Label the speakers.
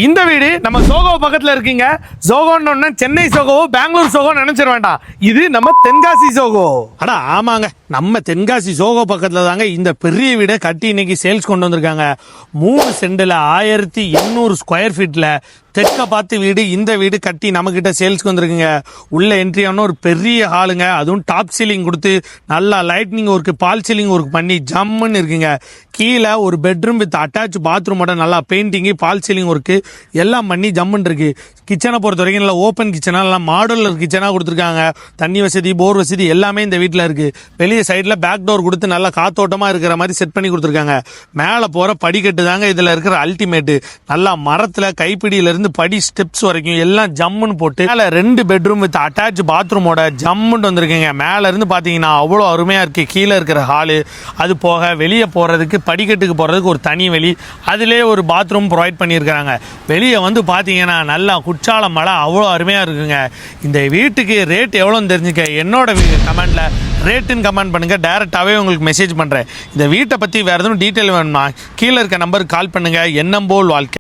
Speaker 1: இந்த வீடு நம்ம சோகோ பக்கத்துல இருக்கீங்க. சோகோன்னு சென்னை சோகோ பெங்களூர் சோகோ நினைச்சிட வேண்டாம். இது நம்ம தென்காசி சோகோ. அடா ஆமாங்க, நம்ம தென்காசி சோகோ பக்கத்துல தாங்க இந்த பெரிய வீடை கட்டி இன்னைக்கு சேல்ஸ் கொண்டு வந்திருக்காங்க. 3 சென்டில் 1800 ஸ்கொயர் ஃபீட்ல தெற்க பார்த்து வீடு. இந்த வீடு கட்டி நம்ம கிட்ட சேல்ஸ்க்கு வந்திருக்குங்க. உள்ள என்ட்ரி ஆன ஒரு பெரிய ஹாலுங்க, அதுவும் டாப் சீலிங் கொடுத்து நல்லா லைட்னிங் ஒர்க்கு பால் சீலிங் ஒர்க் பண்ணி ஜம்முன்னு இருக்குங்க. கீழே ஒரு பெட்ரூம் வித் அட்டாச் பாத்ரூமோட நல்லா பெயிண்டிங்கு பால் சீலிங் ஒர்க்கு எல்லாம் பண்ணி ஜம்முன்னு இருக்கு. கிச்சனை பொறுத்த வரைக்கும் நல்லா ஓப்பன் கிச்சனாக நல்லா மாடுலர் கிச்சனாக கொடுத்துருக்காங்க. தண்ணி வசதி போர் வசதி எல்லாமே இந்த வீட்டில் இருக்குது. வெளியே சைடில் பேக் டோர் கொடுத்து நல்லா காத்தோட்டமாக இருக்கிற மாதிரி செட் பண்ணி கொடுத்துருக்காங்க. மேலே போகிற படிக்கட்டு தாங்க இதில் இருக்கிற அல்டிமேட்டு. நல்லா மரத்தில் கைப்பிடியிலேருந்து படி ஸ்டெப்ஸ் வரைக்கும் எல்லாம் ஜம்முன்னு போட்டு மேலே 2 பெட்ரூம் வித் அட்டாச் பாத்ரூமோட ஜம்முன்னு வந்திருக்குங்க. மேலேருந்து பார்த்தீங்கன்னா அவ்வளோ அருமையாக இருக்குது. கீழே இருக்கிற ஹாலு, அது போக வெளியே போகிறதுக்கு படிக்கட்டுக்கு போகிறதுக்கு ஒரு தனி வெளி, அதிலே ஒரு பாத்ரூம் ப்ரொவைட் பண்ணியிருக்கிறாங்க. வெளியே வந்து பார்த்தீங்கன்னா நல்லா குற்றால மழை அவ்வளோ அருமையாக இருக்குங்க. இந்த வீட்டுக்கு ரேட் எவ்வளோன்னு தெரிஞ்சுக்க என்னோட கமெண்டில் ரேட்டுன்னு கமெண்ட் பண்ணுங்கள். டேரெக்டாகவே உங்களுக்கு மெசேஜ் பண்ணுறேன். இந்த வீட்டை பற்றி வேறு எதுவும் டீட்டெயில் வேணுமா கீழே இருக்க நம்பருக்கு கால் பண்ணுங்கள். எண்ணம் போல் வாழ்க்கை.